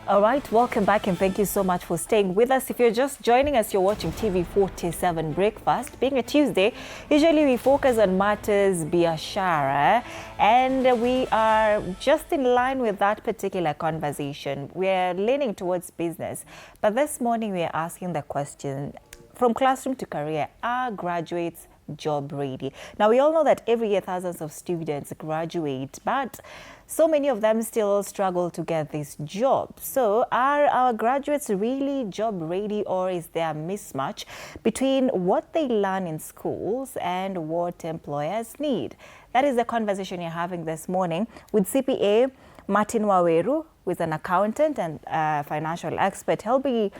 All right, welcome back and thank you so much for staying with us. If you're just joining us, you're watching TV47 Breakfast. Being a Tuesday, usually we focus on matters biashara, and we are just in line with that particular conversation. We're leaning towards business, but this morning we are asking the question, from classroom to career, are graduates job ready? Now, we all know that every year thousands of students graduate, but so many of them still struggle to get these jobs. So are our graduates really job ready, or is there a mismatch between what they learn in schools and what employers need? That is the conversation you're having this morning with CPA Martin Waweru, who is an accountant and financial expert. He'll be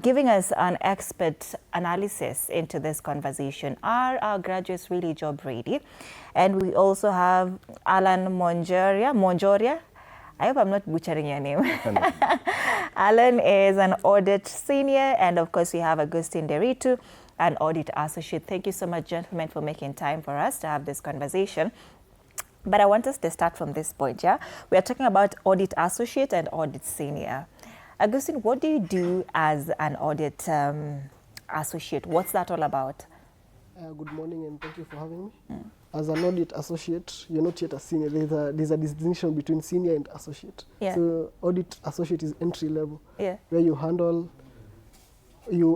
giving us an expert analysis into this conversation. Are our graduates really job ready? And we also have Alan Monjoria. I hope I'm not butchering your name. Alan is an audit senior, and of course we have Agustin Deritu, an audit associate. Thank you so much, gentlemen, for making time for us to have this conversation. But I want us to start from this point, yeah? We are talking about audit associate and audit senior. Agustin, what do you do as an audit associate? What's that all about? Good morning and thank you for having me. As an audit associate, you're not yet a senior. There's a distinction between senior and associate. Yeah. So audit associate is entry level, Yeah. where you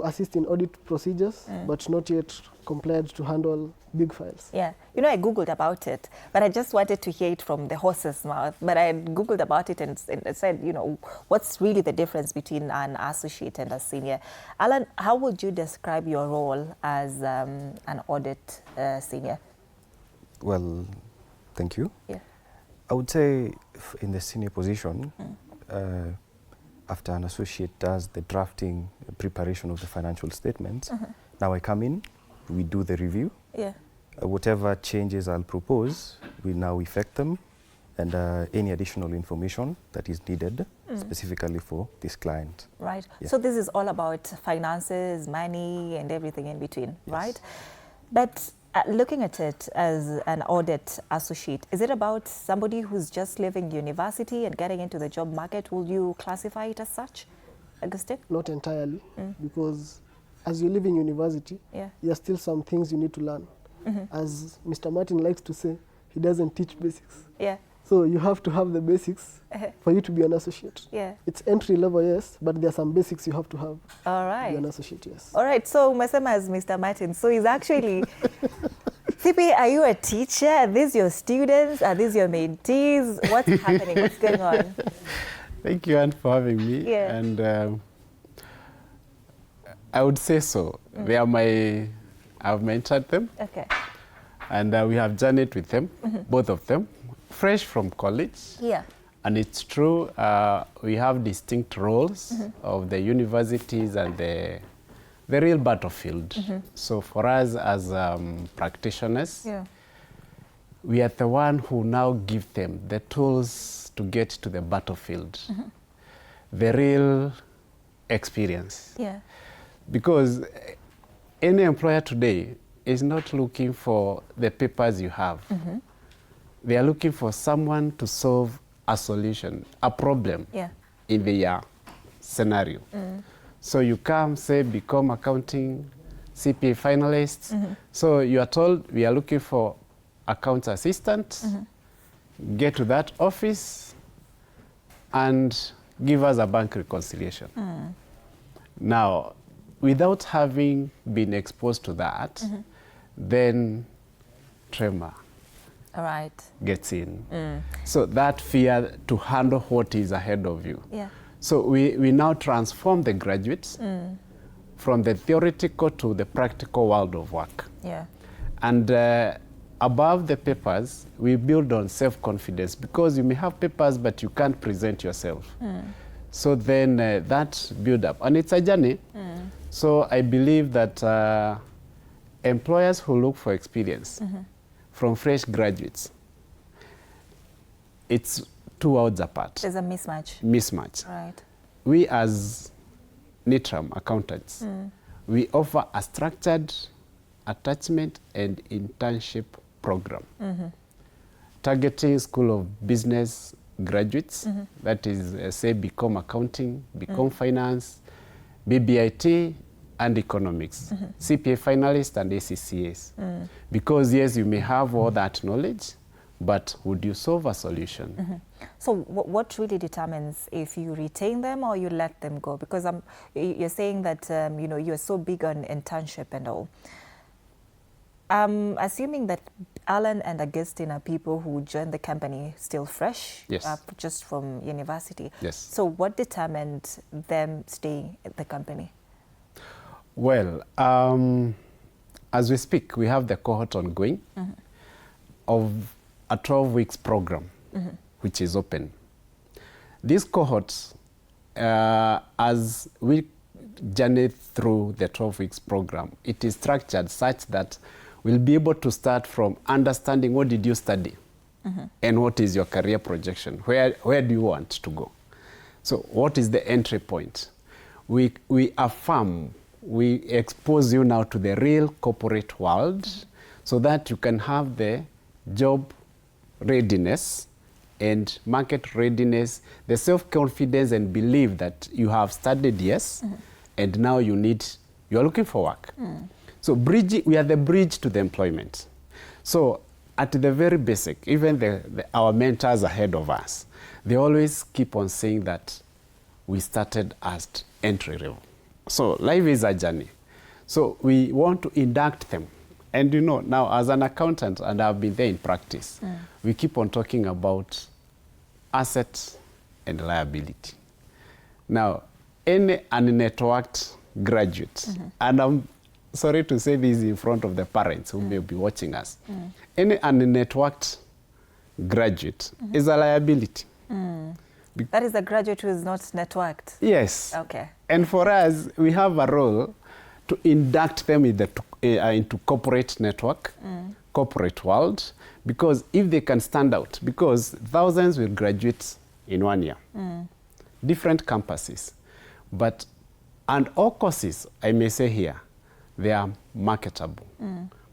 assist in audit procedures, but not yet compliant to handle big files. Yeah, you know, I Googled about it, but I just wanted to hear it from the horse's mouth. But I Googled about it and said, you know, what's really the difference between an associate and a senior? Alan, how would you describe your role as an audit senior? Well, thank you. Yeah. I would say in the senior position, after an associate does the drafting, preparation of the financial statements, now I come in, we do the review. Yeah. Whatever changes I'll propose, we now effect them, and any additional information that is needed specifically for this client. Right. Yeah. So this is all about finances, money, and everything in between, Yes. right? But looking at it as an audit associate, is it about somebody who's just leaving university and getting into the job market? Will you classify it as such, Agustin? Not entirely, because as you live in university, Yeah. there are still some things you need to learn. As Mr. Martin likes to say, he doesn't teach basics. Yeah. So you have to have the basics for you to be an associate. Yeah. It's entry level, yes, but there are some basics you have to have All to right. be an associate, yes. All right, so umesema as Mr. Martin, so he's actually, CP, are you a teacher? Are these your students? Are these your mentees? What's happening? What's going on? Thank you, Anne, for having me. Yeah. And I would say so. They are I've mentored them, Okay. and we have journeyed with them, both of them, fresh from college. Yeah. And it's true, we have distinct roles of the universities and the real battlefield. So for us as practitioners, Yeah. we are the one who now give them the tools to get to the battlefield, the real experience. Yeah. Because any employer today is not looking for the papers you have. They are looking for someone to solve a solution, a problem Yeah. in their scenario. So you come, say, become accounting CPA finalists. So you are told we are looking for accounts assistant. Get to that office and give us a bank reconciliation. Now, without having been exposed to that, then tremor All right. gets in. So that fear to handle what is ahead of you. Yeah. So we now transform the graduates from the theoretical to the practical world of work. Yeah. And above the papers, we build on self-confidence, because you may have papers, but you can't present yourself. So then that build up, and it's a journey. So I believe that employers who look for experience from fresh graduates, it's 2 worlds apart. There's a mismatch. Mismatch. Right. We as NITRAM accountants, we offer a structured attachment and internship program, targeting School of Business graduates, that is, say, BCom Accounting, BCom Finance, BBIT, and Economics, CPA finalists and ACCAs. Because, yes, you may have all that knowledge, but would you solve a solution? So what really determines if you retain them or you let them go? Because you're saying that you know, you're so big on internship and all. I'm assuming that Alan and Augustine are people who joined the company still fresh, Yes. Just from university. Yes. So what determined them staying at the company? Well, as we speak, we have the cohort ongoing of a 12 weeks program, which is open. This cohort, as we journey through the 12 weeks program, it is structured such that we'll be able to start from understanding what did you study and what is your career projection, where do you want to go. So what is the entry point? We affirm, we expose you now to the real corporate world so that you can have the job readiness and market readiness, the self-confidence and belief that you have studied, yes, and now you are looking for work. So we are the bridge to the employment. So at the very basic, even our mentors ahead of us, they always keep on saying that we started as entry level. So life is a journey. So we want to induct them. And you know, now as an accountant, and I've been there in practice, we keep on talking about assets and liability. Now, any unnetworked graduate, and I'm sorry to say this in front of the parents who may be watching us, any unnetworked graduate is a liability. That is a graduate who is not networked? Yes. Okay. And for us, we have a role to induct them into corporate network, corporate world, because if they can stand out, because thousands will graduate in 1 year, different campuses, and all courses, I may say here, they are marketable.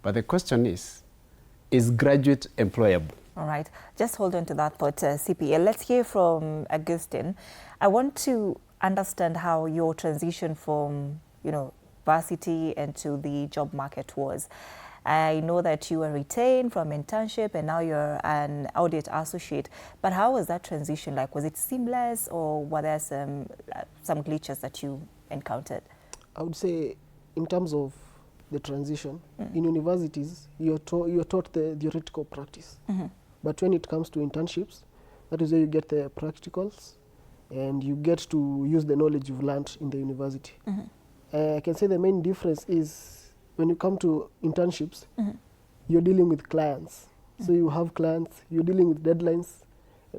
But the question is graduate employable? All right, just hold on to that thought, CPA. Let's hear from Augustine. I want to understand how your transition from, you know, varsity into the job market was. I know that you were retained from internship and now you're an audit associate, but how was that transition like? Was it seamless or were there some glitches that you encountered? I would say in terms of the transition, in universities, you're taught the theoretical practice. But when it comes to internships, that is where you get the practicals and you get to use the knowledge you've learned in the university. I can say the main difference is when you come to internships, you're dealing with clients. So you have clients, you're dealing with deadlines,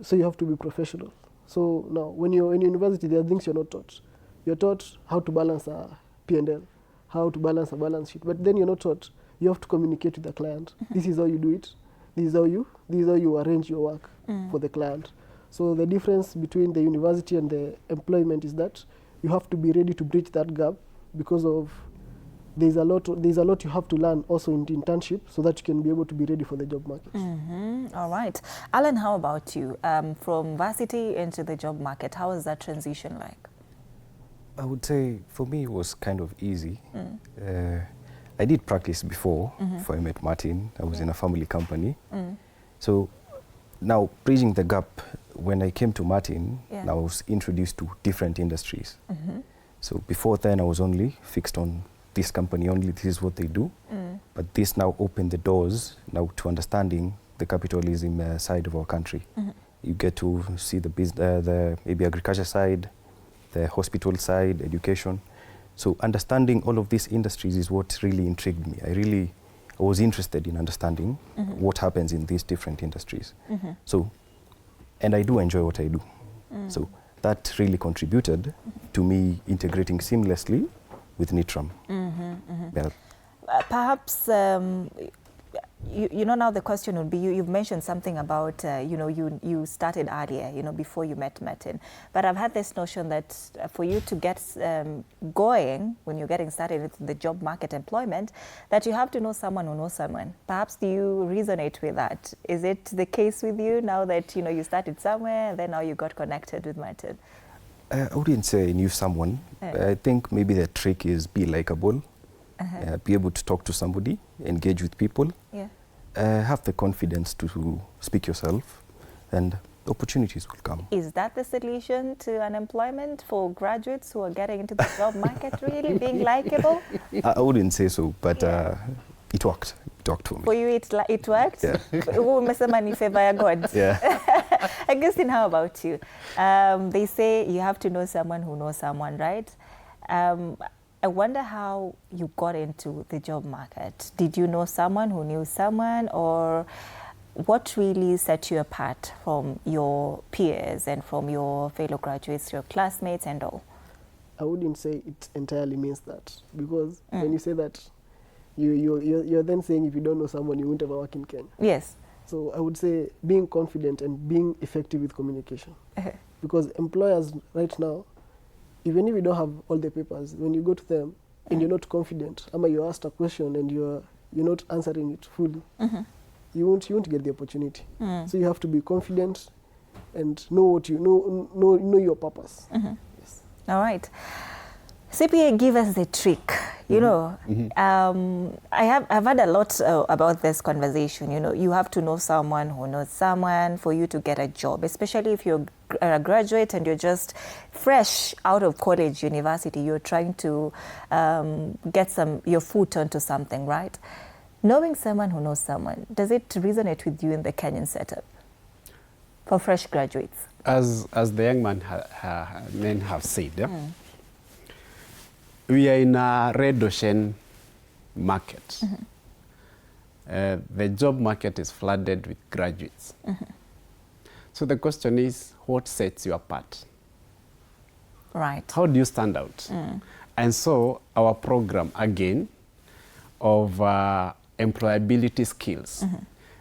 so you have to be professional. So now, when you're in university, there are things you're not taught. You're taught how to balance a P&L, how to balance a balance sheet, but then you're not taught, you have to communicate with the client. This is how you do it. This is how you arrange your work for the client. So the difference between the university and the employment is that you have to be ready to bridge that gap because of there's a lot you have to learn also in the internship so that you can be able to be ready for the job market. All right. Alan, how about you? From varsity into the job market, how was that transition like? I would say for me it was kind of easy. I did practice before I met Martin. I was in a family company. So now bridging the gap, when I came to Martin, I was introduced to different industries. So before then I was only fixed on this company only, this is what they do. But this now opened the doors now to understanding the capitalism side of our country. You get to see the maybe agriculture side, the hospital side, education. So understanding all of these industries is what really intrigued me. I was interested in understanding what happens in these different industries. So, and I do enjoy what I do. So that really contributed to me integrating seamlessly with NITRAM. Perhaps you know, now the question would be, you've mentioned something about, you know, you started earlier, you know, before you met Martin. But I've had this notion that for you to get going, when you're getting started with the job market employment, that you have to know someone who knows someone. Perhaps do you resonate with that? Is it the case with you now that, you know, you started somewhere and then now you got connected with Martin? I wouldn't say I knew someone. I think maybe the trick is be likable. Be able to talk to somebody, engage with people, have the confidence to speak yourself, and opportunities will come. Is that the solution to unemployment for graduates who are getting into the job market, really, being likable? I wouldn't say so, but it worked. It worked for me. For you, it worked? Yeah. Umesema ni favor ya God. Yeah. Augustine, how about you? They say you have to know someone who knows someone, right? I wonder how you got into the job market. Did you know someone who knew someone, or what really set you apart from your peers and from your fellow graduates, your classmates and all? I wouldn't say it entirely means that, because when you say that, you're then saying if you don't know someone, you won't ever work in Kenya. Yes. So I would say being confident and being effective with communication. Because employers right now, even if you don't have all the papers, when you go to them and you're not confident, or you're asked a question and you're not answering it fully, you won't get the opportunity. So you have to be confident and know what you know your purpose. Yes. All right. CPA, give us the trick. You know, I've had a lot about this conversation. You know, you have to know someone who knows someone for you to get a job, especially if you're a graduate and you're just fresh out of college, university. You're trying to get your foot onto something, right? Knowing someone who knows someone, does it resonate with you in the Kenyan setup for fresh graduates? As the young men have said, we are in a red ocean market. The job market is flooded with graduates. So the question is, what sets you apart? Right. How do you stand out? And so our program, again, of employability skills,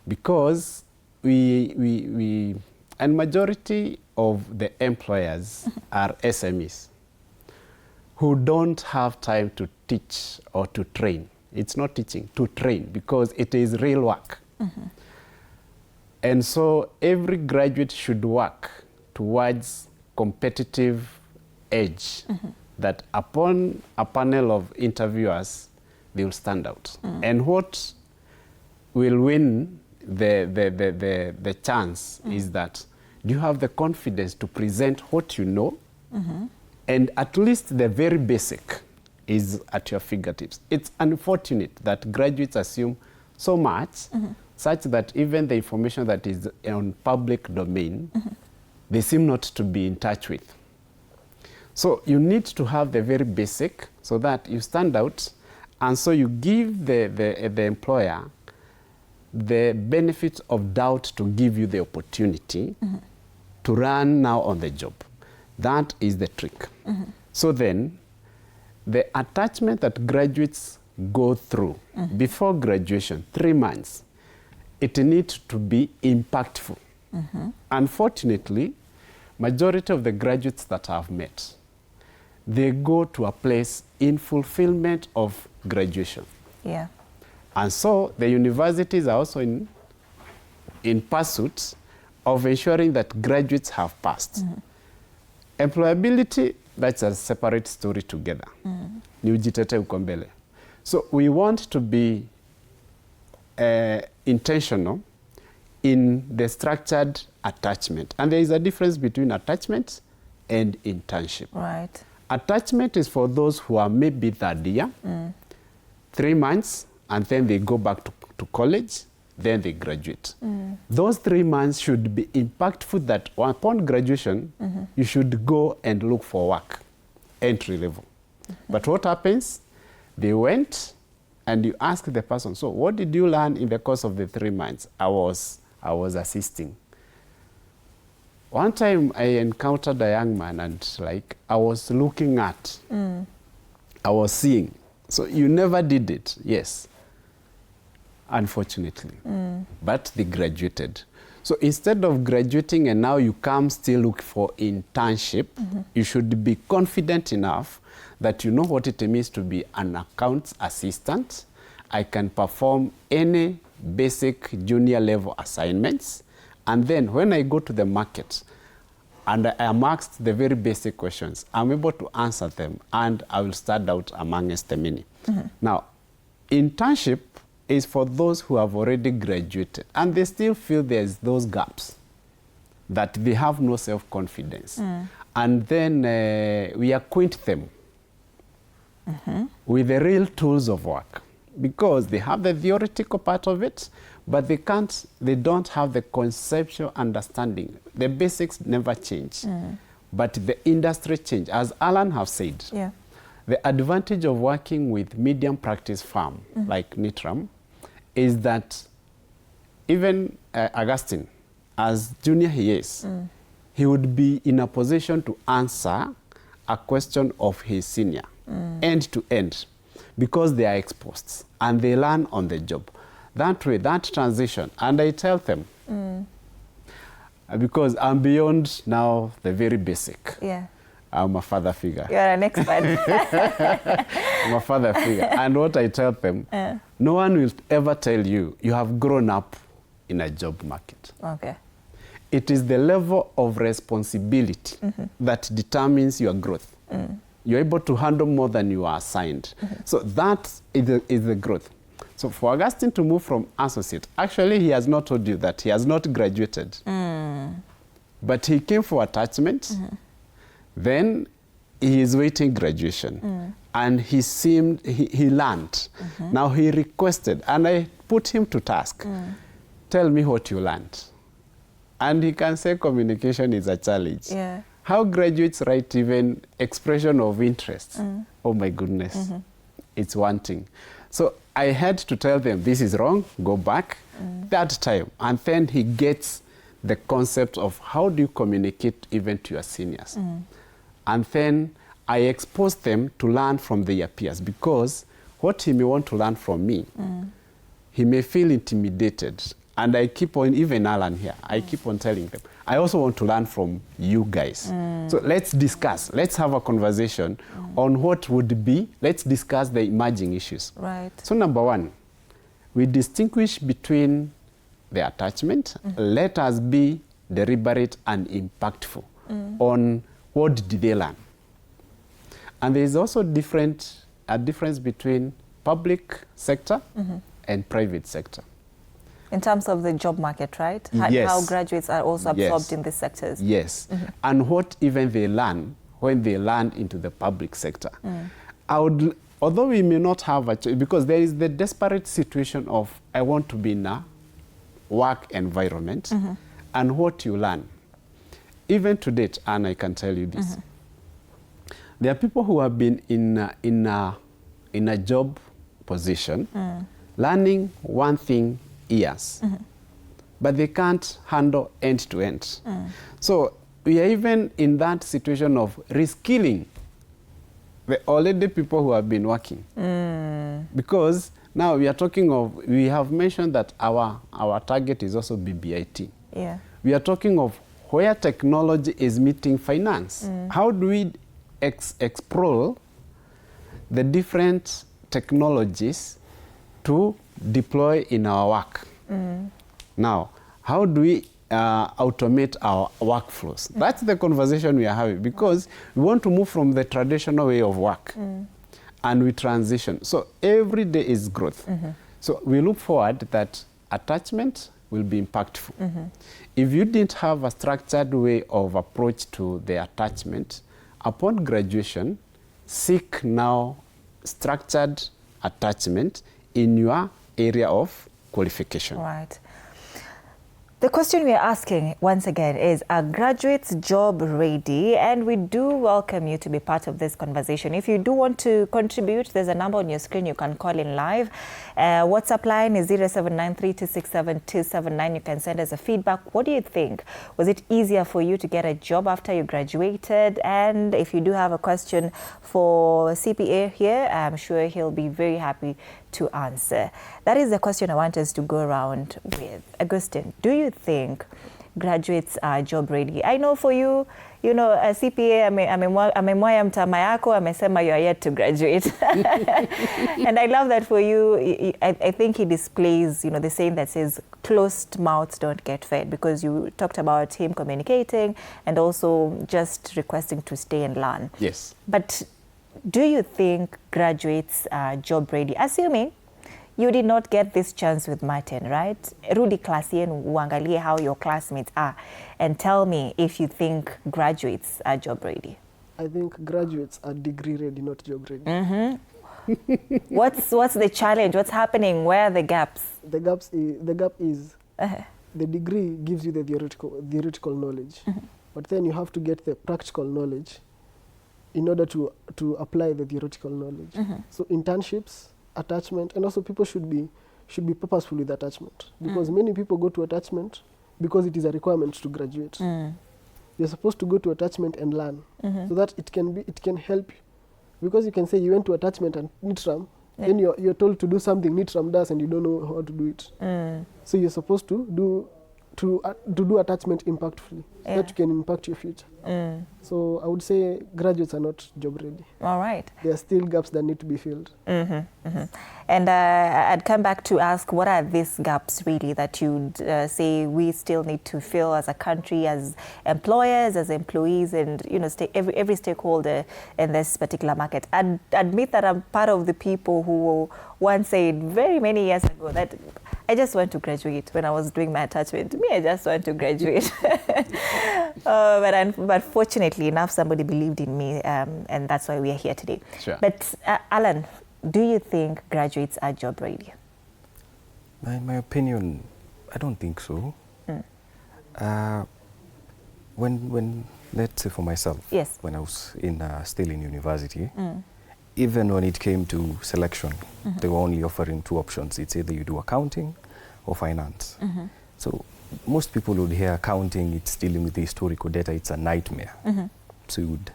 because and majority of the employers are SMEs who don't have time to teach or to train. It's not teaching, to train, because it is real work. And so every graduate should work towards competitive edge that upon a panel of interviewers, they will stand out. And what will win the chance is that, do you have the confidence to present what you know? And at least the very basic is at your fingertips. It's unfortunate that graduates assume so much, such that even the information that is on public domain, they seem not to be in touch with. So you need to have the very basic so that you stand out, and so you give the employer the benefit of doubt to give you the opportunity to run now on the job. That is the trick. So then, the attachment that graduates go through before graduation, 3 months, it needs to be impactful. Unfortunately, majority of the graduates that I've met, they go to a place in fulfillment of graduation. Yeah. And so the universities are also in pursuit of ensuring that graduates have passed. Employability, that's a separate story together. Ni ujitete uko mbele. So we want to be intentional in the structured attachment. And there is a difference between attachment and internship. Right. Attachment is for those who are maybe third year, 3 months, and then they go back to college, then they graduate. Those 3 months should be impactful, that upon graduation, you should go and look for work, entry level. But what happens? They went and you ask the person, so what did you learn in the course of the 3 months? I was assisting. One time I encountered a young man and I was looking at, I was seeing. So you never did it, yes. unfortunately. But they graduated. So instead of graduating and now you come still look for internship, you should be confident enough that you know what it means to be an accounts assistant. I can perform any basic junior level assignments. And then when I go to the market and I am asked the very basic questions, I'm able to answer them and I will stand out amongst the many. Now, internship is for those who have already graduated and they still feel there's those gaps, that they have no self-confidence. And then we acquaint them with the real tools of work, because they have the theoretical part of it, but they don't have the conceptual understanding. The basics never change, but the industry change. As Alan have said, the advantage of working with medium practice firm like Nitram is that even Augustine, as junior he is, he would be in a position to answer a question of his senior, end to end, because they are exposed and they learn on the job. That way, that transition, and I tell them, because I'm beyond now the very basic. I'm a father figure. You're an expert. I'm a father figure. And what I tell them, no one will ever tell you you have grown up in a job market. Okay. It is the level of responsibility that determines your growth. You're able to handle more than you are assigned. So that is the growth. So for Augustine to move from associate, actually he has not told you that he has not graduated. But he came for attachment. Then he is waiting graduation. And he learned. Now he requested, and I put him to task. Tell me what you learned. And he can say communication is a challenge. How graduates write even expression of interest? Oh my goodness, it's wanting. So I had to tell them, this is wrong, go back. That time, and then he gets the concept of how do you communicate even to your seniors. And then I expose them to learn from their peers, because what he may want to learn from me, he may feel intimidated. And I keep on, even Alan here, I keep on telling them, I also want to learn from you guys. So let's discuss, let's have a conversation on what would be, let's discuss the emerging issues. So number one, we distinguish between the attachment. Let us be deliberate and impactful on what did they learn. And there is also a difference between public sector and private sector. In terms of the job market, right? Yes. How graduates are also absorbed in these sectors. Yes. And what even they learn when they land into the public sector. Although we may not have a choice, because there is the desperate situation of, I want to be in a work environment, and what you learn. Even to date, and I can tell you this, there are people who have been in a job position, learning one thing years, but they can't handle end to end. So we are even in that situation of reskilling the already people who have been working. Because now we are talking of, we have mentioned that our target is also BBIT. We are talking of where technology is meeting finance. How do we explore the different technologies to deploy in our work? Now, how do we automate our workflows? That's the conversation we are having, because we want to move from the traditional way of work and we transition. So every day is growth. So we look forward that attachment will be impactful. If you didn't have a structured way of approach to the attachment, upon graduation, seek now structured attachment in your area of qualification. The question we are asking once again is, are graduates job ready? And we do welcome you to be part of this conversation. If you do want to contribute, there's a number on your screen you can call in live. WhatsApp line is 0793267279. You can send us a feedback. What do you think? Was it easier for you to get a job after you graduated? And if you do have a question for CPA here, I'm sure he'll be very happy to answer. That is the question I want us to go around with. Augustine, do you think graduates are job ready? I know for you, you know, a CPA, amemwaya mtama yako, amesema you are yet to graduate. And I love that for you. I think he displays, you know, the saying that says closed mouths don't get fed, because you talked about him communicating and also just requesting to stay and learn. Yes. But do you think graduates are job ready? Assuming you did not get this chance with Martin, right? Rudi klasi yenu uangalie how your classmates are and tell me if you think graduates are job ready. I think graduates are degree ready, not job ready. Mm-hmm. What's the challenge? What's happening? Where are the gaps? The gap is the degree gives you the theoretical knowledge, but then you have to get the practical knowledge in order to apply the theoretical knowledge. So internships, attachment, and also people should be purposeful with attachment, because many people go to attachment because it is a requirement to graduate. You're supposed to go to attachment and learn, so that it can help you, because you can say you went to attachment and NITRAM, then you're told to do something NITRAM does and you don't know how to do it. So you're supposed to do attachment impactfully, so that you can impact your future. So I would say graduates are not job ready. All right. There are still gaps that need to be filled. And I'd come back to ask, what are these gaps really that you'd say we still need to fill as a country, as employers, as employees, and you know, every stakeholder in this particular market? I'd admit that I'm part of the people who once said very many years ago that I just want to graduate. When I was doing my attachment, I just want to graduate. But fortunately enough, somebody believed in me, and that's why we are here today. Sure. But Alan, do you think graduates are job ready? In my opinion, I don't think so. When let's say for myself, yes, when I was still in university, even when it came to selection, they were only offering two options. It's either you do accounting or finance. So most people would hear accounting, it's dealing with the historical data, it's a nightmare. So you would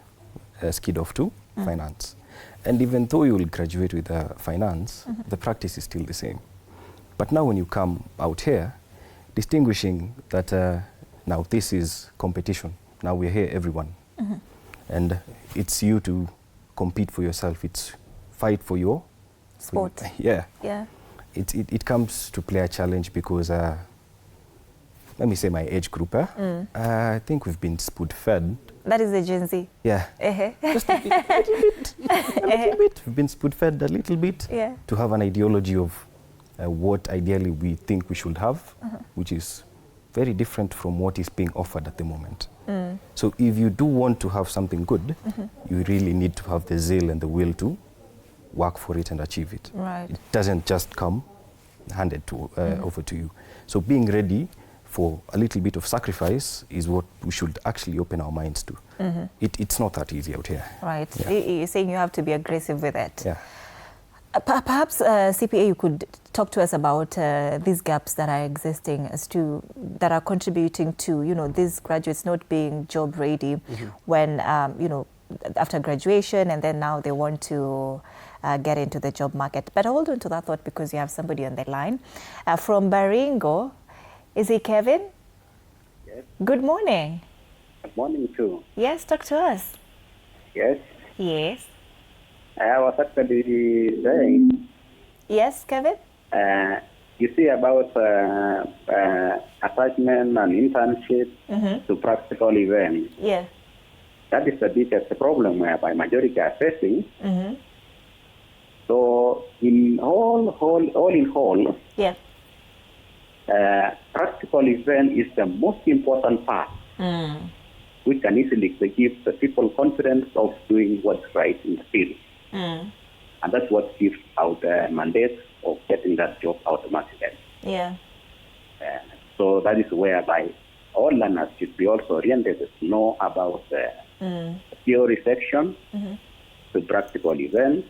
skid off to finance. And even though you will graduate with finance, the practice is still the same. But now when you come out here, distinguishing that now this is competition. Now we're here, everyone. And it's you to compete for yourself. It's fight for your sport. Yeah. It comes to play a challenge because let me say my age group. I think we've been spoon-fed. That is the Gen Z. Yeah. Just a little bit. We've been spoon-fed a little bit to have an ideology of what ideally we think we should have, which is very different from what is being offered at the moment. So if you do want to have something good, you really need to have the zeal and the will to work for it and achieve it. Right. It doesn't just come handed to over to you. So being ready for a little bit of sacrifice is what we should actually open our minds to. It's not that easy out here. Right. Yeah. You're saying you have to be aggressive with it. Yeah. Perhaps CPA, you could talk to us about these gaps that are existing that are contributing to, you know, these graduates not being job ready when, you know, after graduation, and then now they want to get into the job market. But hold on to that thought, because you have somebody on the line. From Baringo, is it Kevin? Yes. Good morning. Good morning too. Yes, talk to us. Yes. Yes. I was actually saying. Yes, Kevin? You see about attachment and internship to practical events. Yeah. That is the biggest problem whereby majority are facing. So in all in all, yeah. Practical event is the most important part, which can easily give the people confidence of doing what's right in the field. And that's what gives out the mandate of getting that job automatically. Yeah. So that is whereby all learners should be also oriented to know about the theory section, the practical events,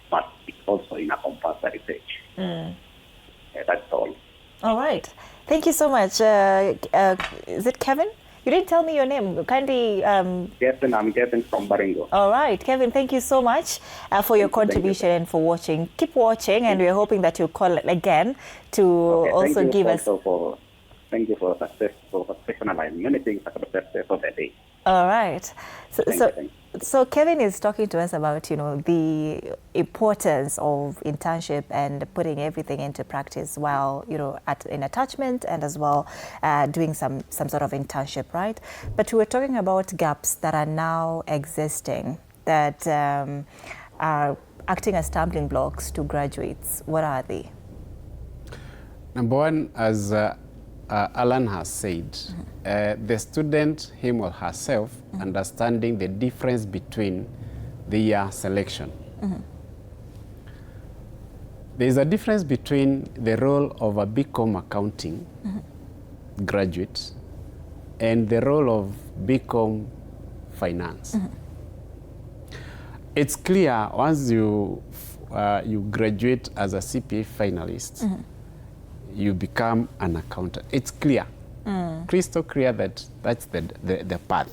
but it's also in a compulsory stage. That's all. All right. Thank you so much. Is it Kevin? You didn't tell me your name. Kindly. Kevin, I'm Kevin from Baringo. All right, Kevin, thank you so much for your contribution and for watching. Keep watching, and we're hoping that you'll call again to also give us. Thank you for professionalizing many things for the day. All right. Thank you. So Kevin is talking to us about, the importance of internship and putting everything into practice while, in attachment and as well doing some sort of internship, right? But we were talking about gaps that are now existing that are acting as stumbling blocks to graduates. What are they? Number one, as Alan has said, the student, him or herself, understanding the difference between the year selection. There is a difference between the role of a BCom accounting graduate and the role of BCom finance. It's clear once you graduate as a CPA finalist, you become an accountant. It's clear, crystal clear that that's the path.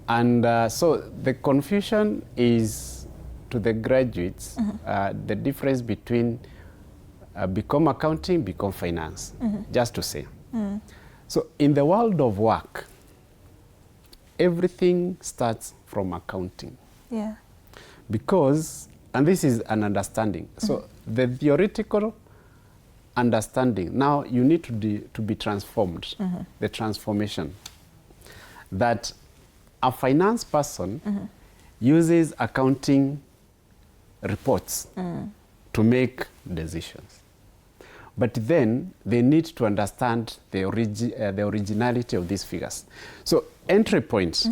And so the confusion is to the graduates, the difference between BCom accounting, BCom finance, just to say. So in the world of work, everything starts from accounting. Yeah. Because, and this is an understanding, so the theoretical understanding, now you need to be transformed, the transformation, that a finance person uses accounting reports to make decisions. But then they need to understand the originality of these figures. So entry points,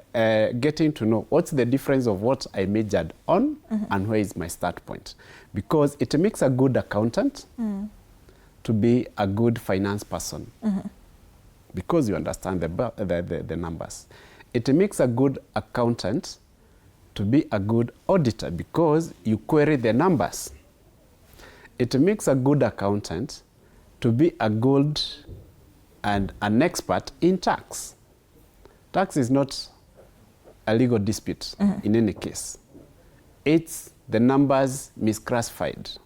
getting to know what's the difference of what I majored on and where is my start point. Because it makes a good accountant to be a good finance person. Because you understand the numbers. It makes a good accountant to be a good auditor because you query the numbers. It makes a good accountant to be a good and an expert in tax. Tax is not a legal dispute in any case. It's the numbers misclassified,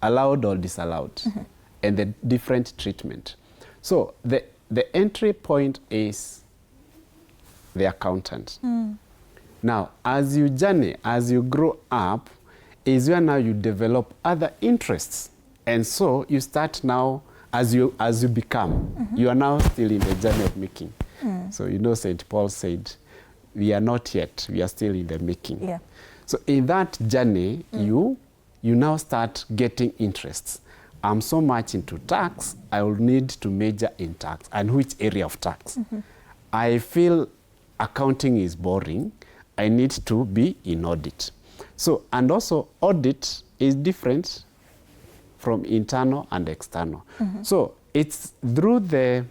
allowed or disallowed, and the different treatment. So the entry point is the accountant. Now, as you journey, as you grow up, is where now you develop other interests. And so you start now, as you become, you are now still in the journey of making. So St. Paul said, we are not yet, we are still in the making. Yeah. So in that journey, you now start getting interests. I'm so much into tax, I will need to major in tax. And which area of tax? I feel accounting is boring, I need to be in audit. So, and also audit is different from internal and external. So it's through the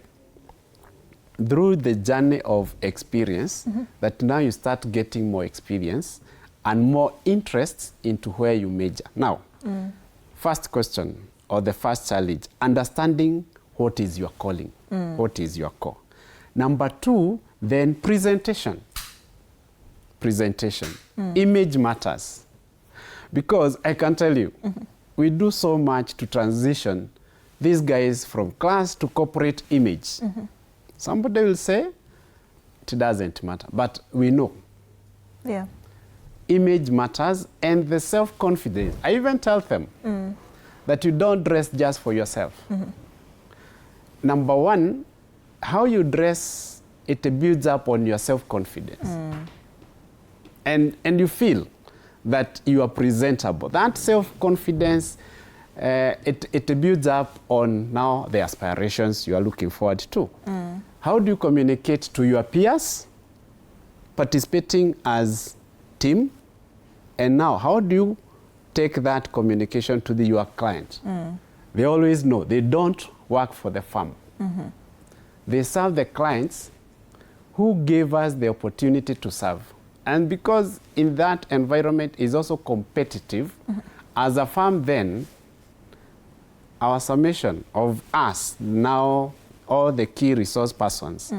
journey of experience that now you start getting more experience and more interest into where you major. Now, first question or the first challenge, understanding what is your calling, what is your core. Number two, then presentation. Image matters. Because I can tell you, we do so much to transition these guys from class to corporate image. Somebody will say, it doesn't matter, but we know. Yeah. Image matters, and the self-confidence. I even tell them that you don't dress just for yourself. Number one, how you dress, it builds up on your self-confidence. And you feel that you are presentable. That self-confidence, it builds up on now the aspirations you are looking forward to. How do you communicate to your peers, participating as team? And now, how do you take that communication to your client? They always know they don't work for the firm. They serve the clients who gave us the opportunity to serve. And because in that environment is also competitive, as a firm then, our summation of us now, all the key resource persons,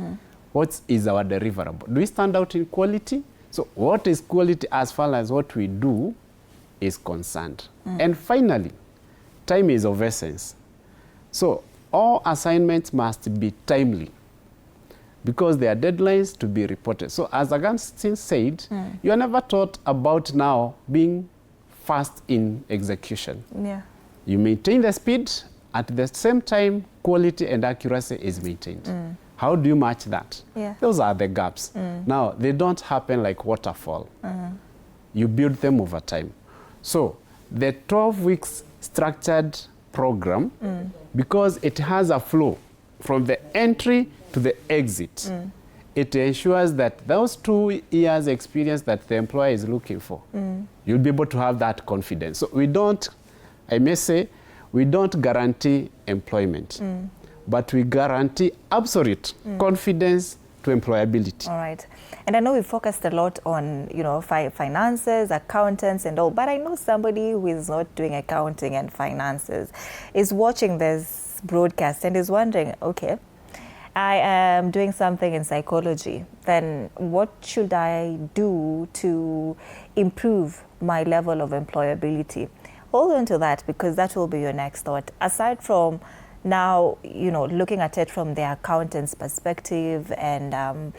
what is our deliverable? Do we stand out in quality? So what is quality as far as what we do is concerned? And finally, time is of essence. So all assignments must be timely because there are deadlines to be reported. So as Augustine said, you are never taught about now being fast in execution. Yeah. You maintain the speed, at the same time, quality and accuracy is maintained. How do you match that? Yeah. Those are the gaps. Now, they don't happen like waterfall. You build them over time. So the 12 weeks structured program, because it has a flow from the entry to the exit, it ensures that those 2 years experience that the employer is looking for, you'll be able to have that confidence. So we don't, I may say, we don't guarantee employment, but we guarantee absolute confidence to employability. All right. And I know we focused a lot on, you know, finances, accountants and all, but I know somebody who is not doing accounting and finances is watching this broadcast and is wondering, okay, I am doing something in psychology, then what should I do to improve my level of employability? Hold on to that, because that will be your next thought. Aside from now, you know, looking at it from the accountant's perspective and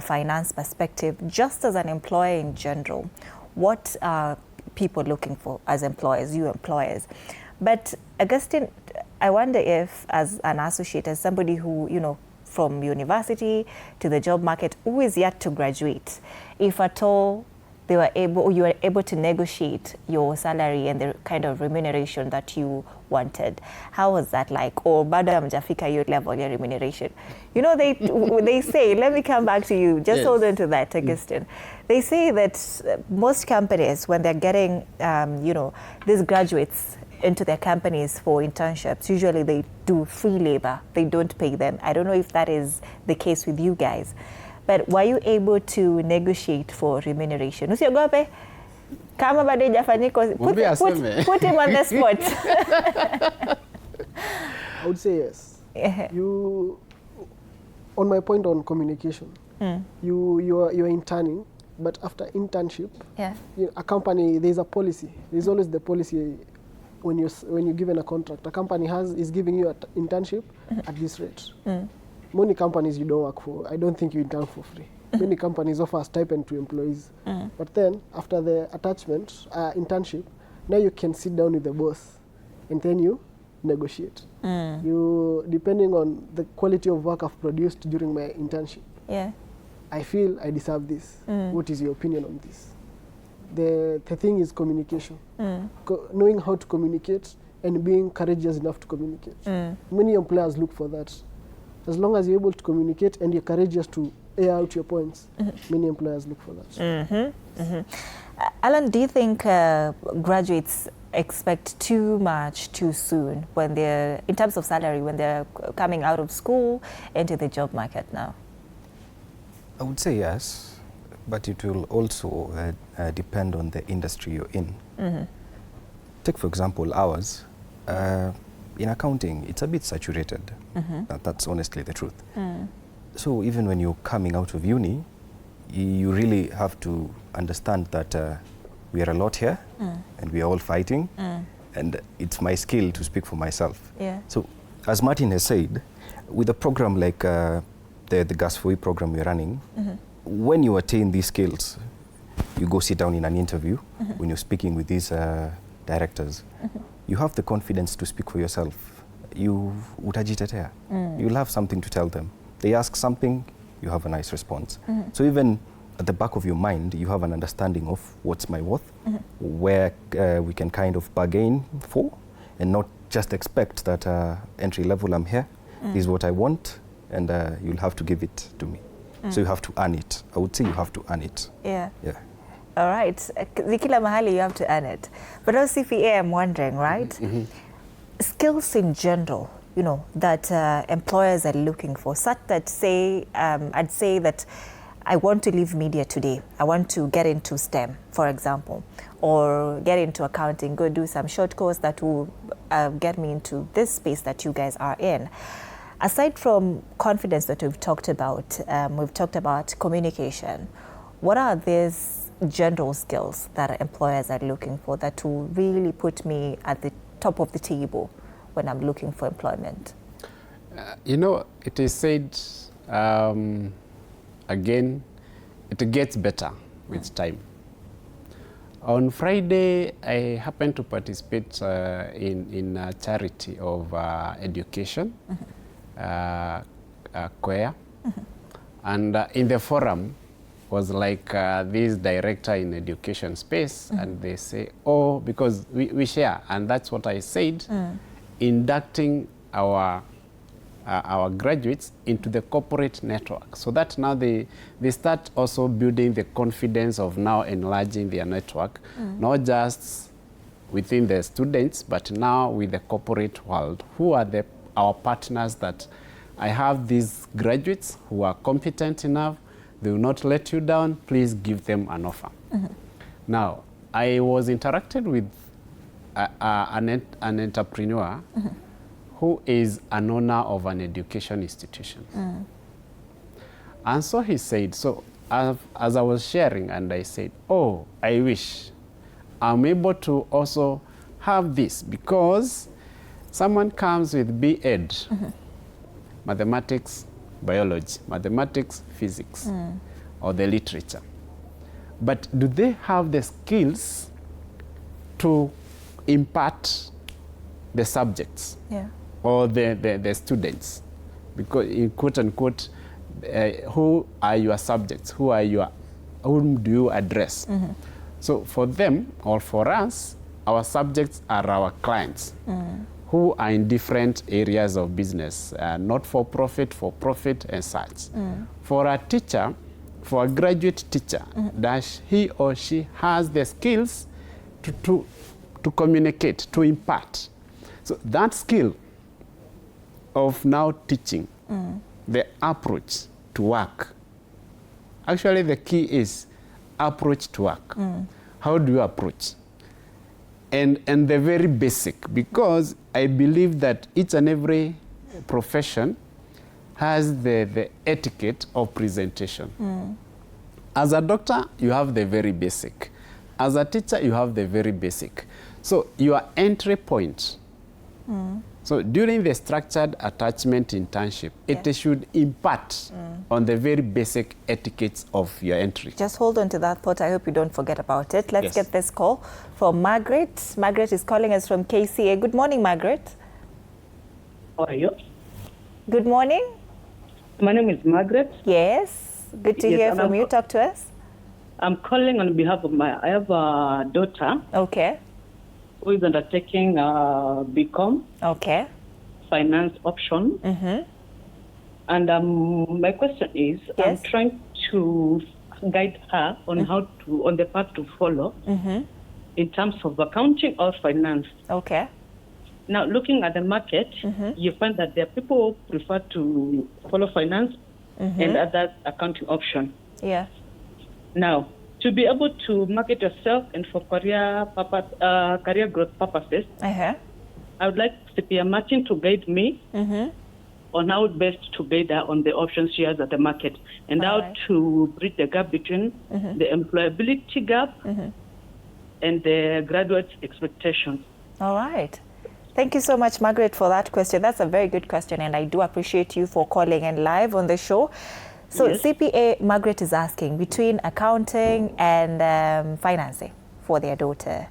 finance perspective, just as an employer in general, what are people looking for as employers, you employers? But Augustine, I wonder if as an associate, as somebody who, you know, from university to the job market, who is yet to graduate, if at all they were able, you were able to negotiate your salary and the kind of remuneration that you wanted, how was that like? Or bado hamjafika your level, your remuneration? You know, they say, let me come back to you, just hold on to that, Augustine. They say that most companies, when they're getting, you know, these graduates into their companies for internships, usually they do free labor. They don't pay them. I don't know if that is the case with you guys. But were you able to negotiate for remuneration? Usiogope. Kama bado hajafanyika, put him on the spot. I would say yes. You, on my point on communication, you're interning, but after internship, a company, there's a policy. There's always the policy when you're given a contract. A company is giving you an internship at this rate. Many companies you don't work for, I don't think you intern for free. Many companies offer a stipend to employees. But then, after the attachment, internship, now you can sit down with the boss and then you negotiate. You, depending on the quality of work I've produced during my internship, I feel I deserve this. What is your opinion on this? The thing is communication. Knowing how to communicate and being courageous enough to communicate. Many employers look for that. As long as you're able to communicate and you're courageous to air out your points, many employers look for that. Alan, do you think graduates expect too much too soon when they're, in terms of salary, when they're coming out of school into the job market now? I would say yes, but it will also depend on the industry you're in. Take, for example, ours. In accounting, it's a bit saturated. That's honestly the truth. So even when you're coming out of uni, you really have to understand that we are a lot here and we are all fighting, and it's my skill to speak for myself. So as Martin has said, with a program like the GOtv program we're running, when you attain these skills, you go sit down in an interview, when you're speaking with these directors, you have the confidence to speak for yourself. You utajitetea. You'll have something to tell them. They ask something, you have a nice response. So even at the back of your mind, you have an understanding of what's my worth, where we can kind of bargain for, and not just expect that entry level, I'm here, this is what I want, and you'll have to give it to me. So you have to earn it. I would say you have to earn it. All right. Kila mahali you have to earn it. But also CPA, I'm wondering, right? Skills in general, you know, that employers are looking for, such that say, I'd say that I want to leave media today. I want to get into STEM, for example, or get into accounting, go do some short course that will get me into this space that you guys are in. Aside from confidence that we've talked about communication. What are these general skills that employers are looking for that will really put me at the top of the table when I'm looking for employment? You know, it is said, again, it gets better with time. On Friday, I happened to participate in a charity of education, choir, and in the forum was like this director in education space, and they say, oh, because we share, and that's what I said, inducting our graduates into the corporate network, so that now they start also building the confidence of now enlarging their network, not just within the students, but now with the corporate world. Who are our partners that I have these graduates who are competent enough, they will not let you down, please give them an offer. Now, I was interacted with an entrepreneur who is an owner of an education institution. And so he said, so as I was sharing, and I said, oh, I wish I'm able to also have this, because someone comes with B.Ed, mathematics, biology, mathematics, physics, or the literature. But do they have the skills to impart the subjects? Yeah. Or the students? Because in quote unquote, who are your subjects? Whom do you address? So for them, or for us, our subjects are our clients, who are in different areas of business, not for profit, and such. For a teacher, for a graduate teacher, that he or she has the skills to communicate, to impart. So that skill of now teaching, the approach to work. Actually, the key is approach to work. How do you approach? And the very basic, because I believe that each and every profession has the etiquette of presentation. As a doctor, you have the very basic. As a teacher, you have the very basic. So your entry point. So during the structured attachment internship, it should impart on the very basic etiquettes of your entry. Just hold on to that thought. I hope you don't forget about it. Let's get this call from Margaret. Margaret is calling us from KCA. Good morning, Margaret. How are you? Good morning. My name is Margaret. Yes. Good to hear from you. Talk to us. I'm calling on behalf of I have a daughter. Okay. Who is undertaking BCom. Okay. Finance option. And my question is, I'm trying to guide her on on the path to follow in terms of accounting or finance. Okay. Now, looking at the market, you find that there are people who prefer to follow finance and other accounting option. Yeah. Now, to be able to market yourself and for career growth purposes, I would like CPA Martin to guide me on how best to guide her on the options she has at the market and how to bridge the gap between the employability gap and the graduate expectations. All right. Thank you so much, Margaret, for that question. That's a very good question, and I do appreciate you for calling in live on the show. So CPA, Margaret is asking, between accounting and financing for their daughter,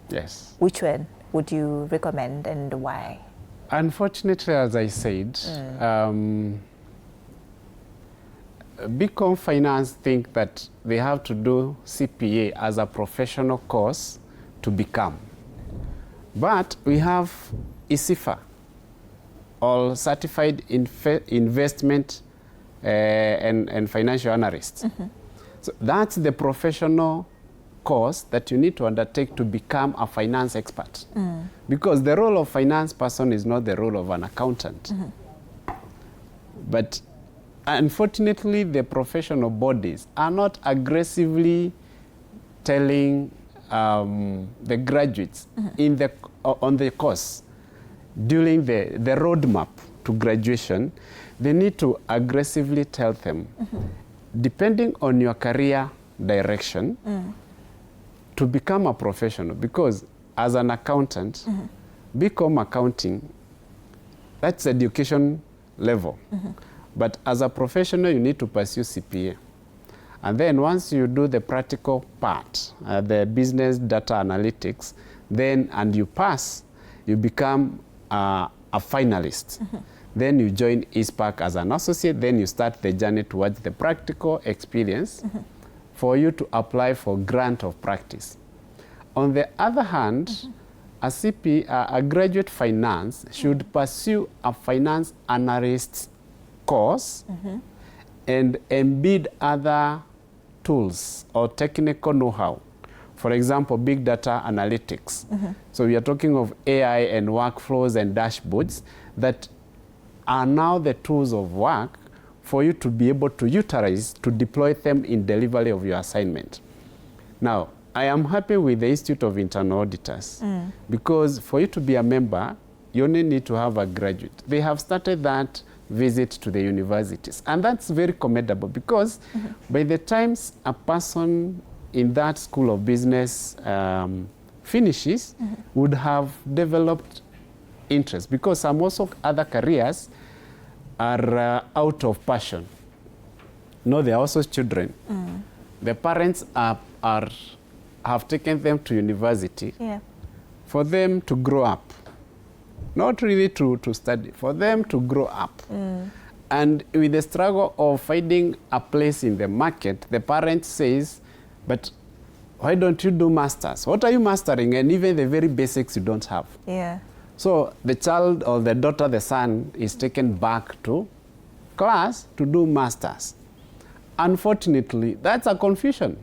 which one would you recommend and why? Unfortunately, as I said, BCom Finance think that they have to do CPA as a professional course to become. But we have ICIFA, or Certified Investment and Financial Analysts. So that's the professional course that you need to undertake to become a finance expert. Because the role of finance person is not the role of an accountant. But unfortunately, the professional bodies are not aggressively telling the graduates in the, on the course during the roadmap to graduation. They need to aggressively tell them, depending on your career direction, to become a professional. Because as an accountant, BCom accounting, that's education level. But as a professional, you need to pursue CPA. And then once you do the practical part, the business data analytics, then, and you pass, you become a finalist. Then you join ISPAC as an associate, then you start the journey towards the practical experience for you to apply for grant of practice. On the other hand, a CP, a graduate finance, should pursue a finance analyst course and embed other tools or technical know-how. For example, big data analytics. So we are talking of AI and workflows and dashboards that are now the tools of work for you to be able to utilize to deploy them in delivery of your assignment. Now, I am happy with the Institute of Internal Auditors because for you to be a member, you only need to have a graduate. They have started that visit to the universities, and that's very commendable because by the time a person in that school of business finishes, would have developed interest, because some also other careers are out of passion. No, they are also children. The parents have taken them to university for them to grow up. Not really to study, for them to grow up. And with the struggle of finding a place in the market, the parent says, but why don't you do masters? What are you mastering? And even the very basics you don't have. So the child or the daughter, the son, is taken back to class to do masters. Unfortunately, that's a confusion.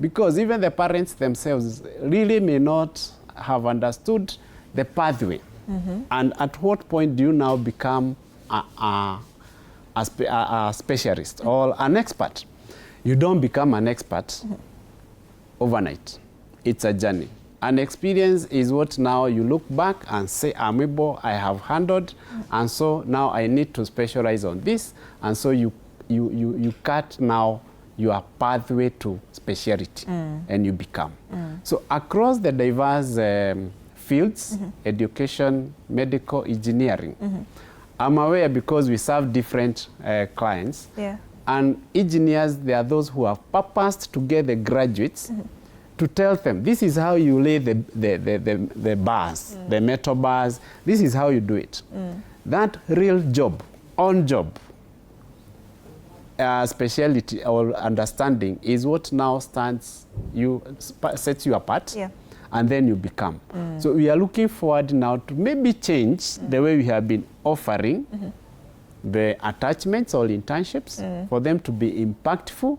Because even the parents themselves really may not have understood the pathway. And at what point do you now become a specialist or an expert? You don't become an expert overnight. It's a journey. An experience is what now you look back and say, I'm able, I have handled, and so now I need to specialize on this. And so you cut now your pathway to speciality, and you become. So across the diverse fields, education, medical, engineering, I'm aware because we serve different clients. And engineers, they are those who have purposed to get the graduates to tell them, this is how you lay the bars, the metal bars, this is how you do it. That real job, on-job speciality or understanding is what now sets you apart, and then you become. So we are looking forward now to maybe change the way we have been offering the attachments or internships for them to be impactful,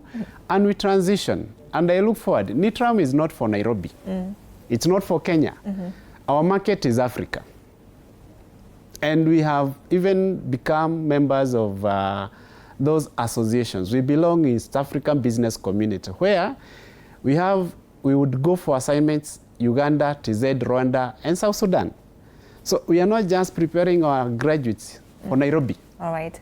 and we transition. And I look forward. NITRAM is not for Nairobi. It's not for Kenya. Our market is Africa. And we have even become members of those associations. We belong in East African business community, where we would go for assignments Uganda, TZ, Rwanda, and South Sudan. So we are not just preparing our graduates for Nairobi. All right.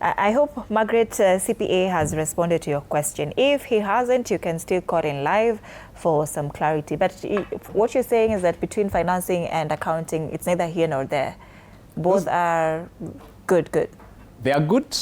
I hope Margaret CPA has responded to your question. If he hasn't, you can still call in live for some clarity. But what you're saying is that between financing and accounting, it's neither here nor there. Both are good. They are good,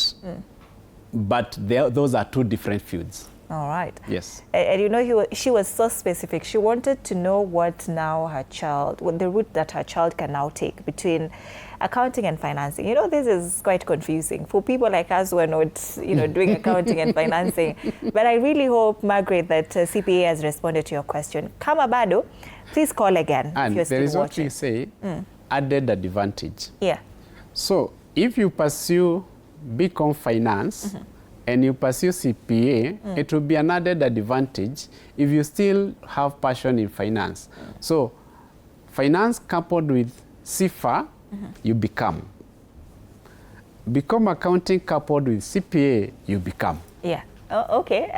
but those are two different fields. All right. Yes. And you know, she was so specific. She wanted to know what now her child, the route that her child can now take between accounting and financing. You know, this is quite confusing for people like us who are not, you know, doing accounting and financing. But I really hope, Margaret, that CPA has responded to your question. Kama bado, please call again. And if you're there is still what we say, added advantage. Yeah. So if you pursue BCom finance and you pursue CPA, it will be an added advantage if you still have passion in finance. So finance coupled with CFA, you become. Become accounting coupled with CPA, you become. Yeah. Oh, okay.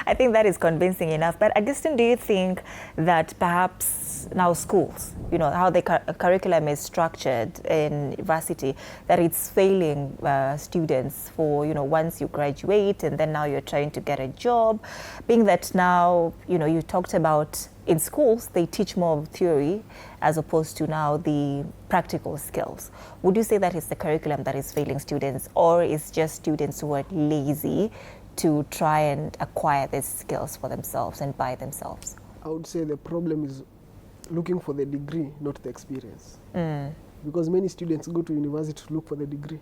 I think that is convincing enough. But Augustine, do you think that perhaps now schools, you know, how the curriculum is structured in university, that it's failing students for, you know, once you graduate and then now you're trying to get a job, being that now, you know, you talked about in schools, they teach more of theory as opposed to now the practical skills. Would you say that it's the curriculum that is failing students, or is just students who are lazy to try and acquire these skills for themselves and by themselves? I would say the problem is looking for the degree, not the experience. Because many students go to university to look for the degree.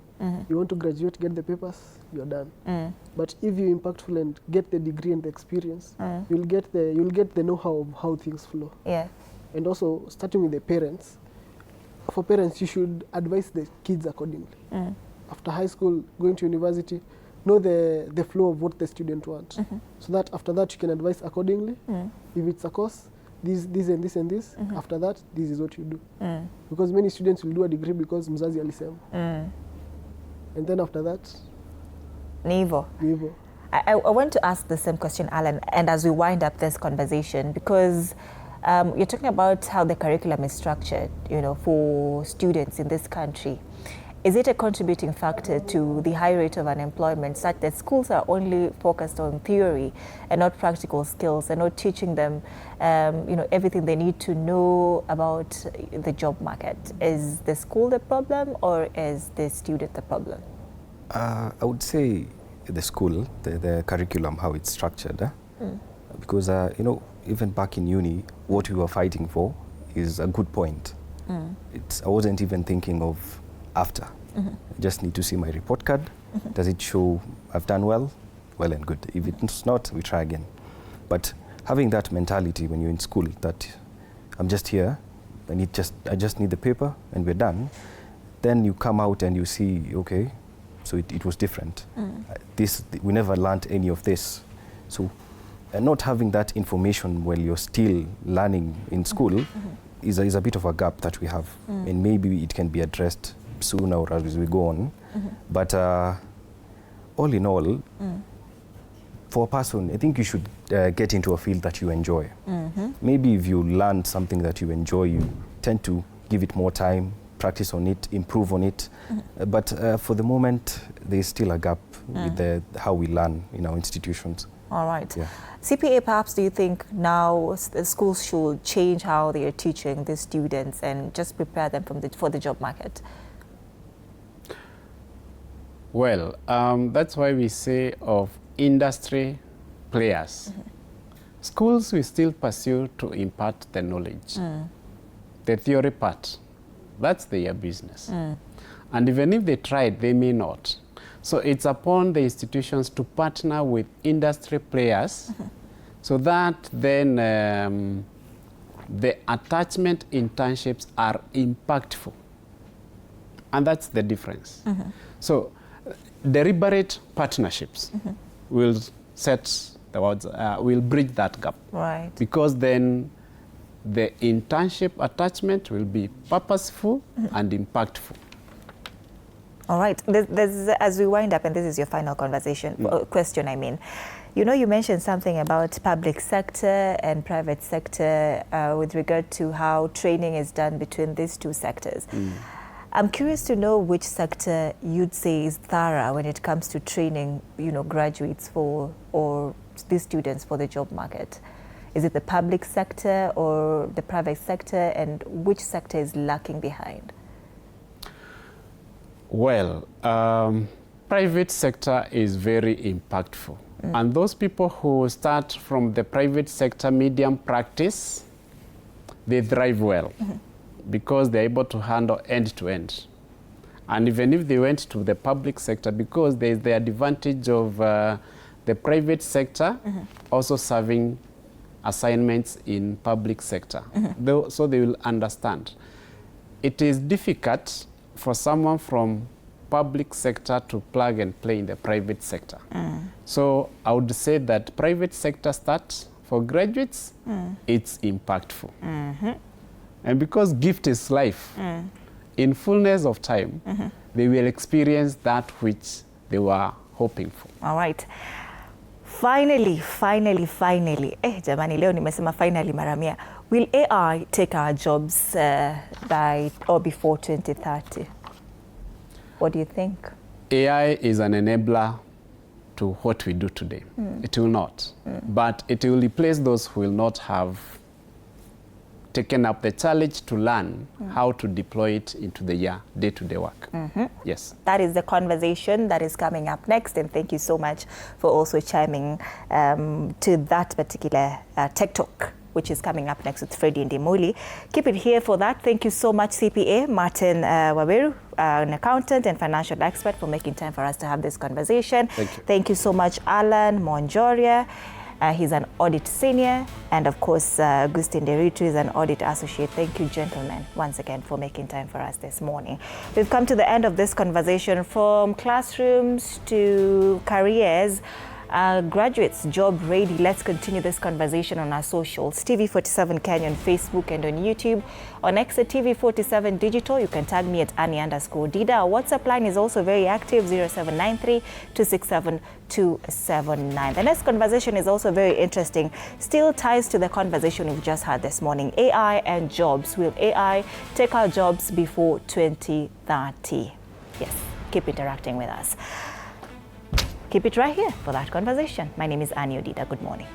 You want to graduate, get the papers, you're done. But if you're impactful and get the degree and the experience, you'll get the know-how of how things flow. Yeah. And also, starting with the parents, for parents, you should advise the kids accordingly. After high school, going to university, know the flow of what the student wants. So that after that, you can advise accordingly. If it's a course, this and this and this, after that, this is what you do. Because many students will do a degree because mzazi alisema. And then after that, Nivo. I want to ask the same question, Alan, and as we wind up this conversation, because you're talking about how the curriculum is structured, you know, for students in this country. Is it a contributing factor to the high rate of unemployment, such that schools are only focused on theory and not practical skills, and not teaching them, you know, everything they need to know about the job market? Is the school the problem, or is the student the problem? I would say the school, the curriculum, how it's structured. Because, you know, even back in uni, what we were fighting for is a good point. I wasn't even thinking of after. I just need to see my report card. Does it show I've done well? Well and good. If it's not, we try again. But having that mentality when you're in school, that I'm just here, I just need the paper and we're done, then you come out and you see, okay, so it was different. We never learned any of this. So not having that information while you're still learning in school is a bit of a gap that we have. And maybe it can be addressed sooner or as we go on. But all in all, for a person, I think you should get into a field that you enjoy. Maybe if you learn something that you enjoy, you tend to give it more time, practice on it, improve on it. But for the moment, there's still a gap with how we learn in our institutions. All right. Yeah. CPA, perhaps, do you think now the schools should change how they are teaching the students and just prepare them for the job market? Well, that's why we say of industry players. Schools will still pursue to impart the knowledge. The theory part, that's their business. And even if they tried, they may not. So it's upon the institutions to partner with industry players so that then the attachment internships are impactful. And that's the difference. So deliberate partnerships will will bridge that gap. Right. Because then the internship attachment will be purposeful and impactful. All right. As we wind up, and this is your final question, I mean, you know, you mentioned something about public sector and private sector with regard to how training is done between these two sectors. I'm curious to know which sector you'd say is thorough when it comes to training, you know, graduates or these students for the job market. Is it the public sector or the private sector, and which sector is lacking behind? Well, private sector is very impactful. And those people who start from the private sector medium practice, they thrive well because they're able to handle end to end. And even if they went to the public sector, because there's the advantage of the private sector also serving assignments in public sector. So they will understand. It is difficult for someone from public sector to plug and play in the private sector. So I would say that private sector start for graduates, it's impactful. And because gift is life, in fullness of time, they will experience that which they were hoping for. All right. Finally, jamani leo nimesema finally mara mia. Will AI take our jobs by or before 2030? What do you think? AI is an enabler to what we do today. It will not. But it will replace those who will not have taken up the challenge to learn how to deploy it into the day-to-day work. Yes. That is the conversation that is coming up next, and thank you so much for also chiming to that particular Tech Talk, which is coming up next with Freddie and Demoli. Keep it here for that. Thank you so much, CPA Martin Waweru, an accountant and financial expert, for making time for us to have this conversation. Thank you. Thank you so much, Alan Monjoria. He's an audit senior, and of course, Agustin Deritu is an audit associate. Thank you, gentlemen, once again for making time for us this morning. We've come to the end of this conversation. From classrooms to careers, graduates, job ready. Let's continue this conversation on our socials. TV47 Kenya on Facebook and on YouTube. On X at TV47 Digital, you can tag me at Annie_Dida. Our WhatsApp line is also very active, 0793 267 279. The next conversation is also very interesting. Still ties to the conversation we've just had this morning. AI and jobs. Will AI take our jobs before 2030? Yes, keep interacting with us. Keep it right here for that conversation. My name is Annie Odida. Good morning.